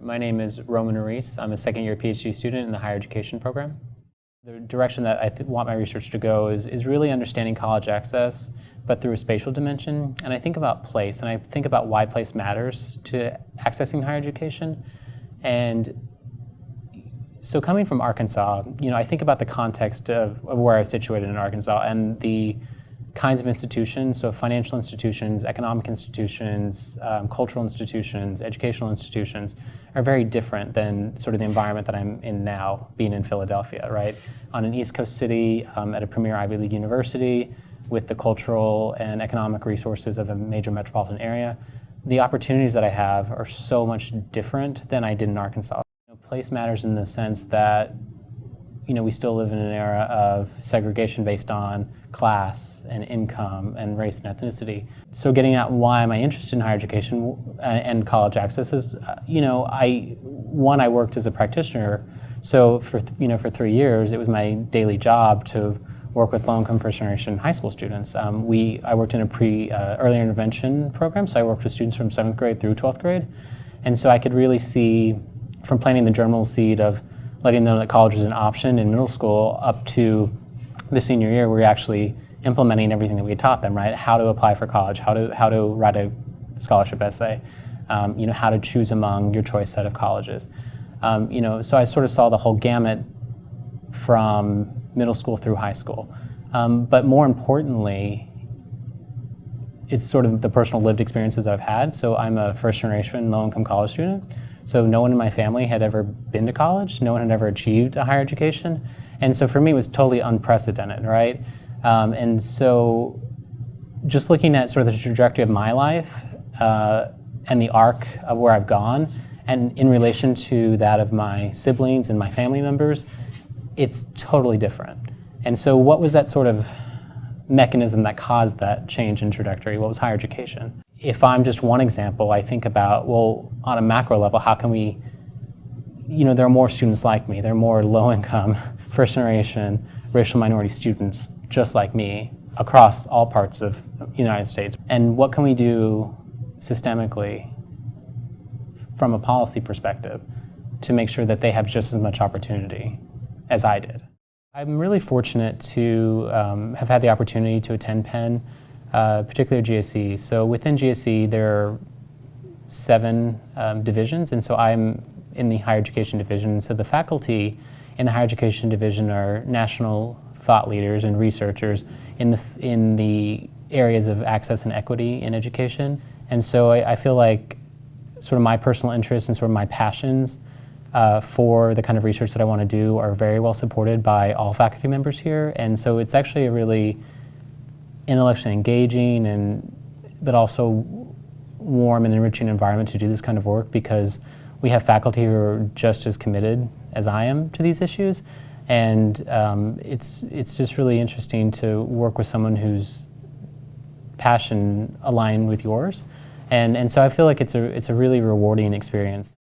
My name is Ruiz. I'm a second-year PhD student in the higher education program. The direction that I want my research to go is really understanding college access, but through a spatial dimension. And I think about place, and I think about why place matters to accessing higher education. And so coming from Arkansas, I think about the context of where I was situated in Arkansas and the kinds of institutions, so financial institutions, economic institutions, cultural institutions, educational institutions, are very different than sort of the environment that I'm in now, being in Philadelphia, right? On an East Coast city, at a premier Ivy League university, with the cultural and economic resources of a major metropolitan area, the opportunities that I have are so much different than I did in Arkansas. Place matters in the sense that we still live in an era of segregation based on class and income and race and ethnicity. So getting at why am I interested in higher education and college access is, I worked as a practitioner. So for 3 years, it was my daily job to work with low-income first-generation high school students. I worked in a early intervention program, so I worked with students from 7th grade through 12th grade. And so I could really see, from planting the germinal seed of letting them know that college was an option in middle school up to the senior year, we're actually implementing everything that we taught them, right? How to apply for college, how to write a scholarship essay, how to choose among your choice set of colleges. So I sort of saw the whole gamut from middle school through high school. But more importantly, it's sort of the personal lived experiences I've had. So I'm a first generation low-income college student. So no one in my family had ever been to college. No one had ever achieved a higher education. And so for me, it was totally unprecedented, right? And so just looking at sort of the trajectory of my life and the arc of where I've gone, and in relation to that of my siblings and my family members, it's totally different. And so what was that sort of mechanism that caused that change in trajectory? What was higher education? If I'm just one example, I think about, well, on a macro level, how can we, there are more students like me. There are more low-income, first-generation, racial minority students just like me across all parts of the United States. And what can we do systemically from a policy perspective to make sure that they have just as much opportunity as I did? I'm really fortunate to have had the opportunity to attend Penn, particularly GSE. So within GSE, there are 7 divisions, and so I'm in the higher education division. So the faculty in the higher education division are national thought leaders and researchers in the areas of access and equity in education. And so I feel like sort of my personal interests and sort of my passions for the kind of research that I want to do are very well supported by all faculty members here. And so it's actually a really intellectually engaging but also warm and enriching environment to do this kind of work, because we have faculty who are just as committed as I am to these issues. And it's just really interesting to work with someone whose passion aligned with yours. And so I feel like it's a really rewarding experience.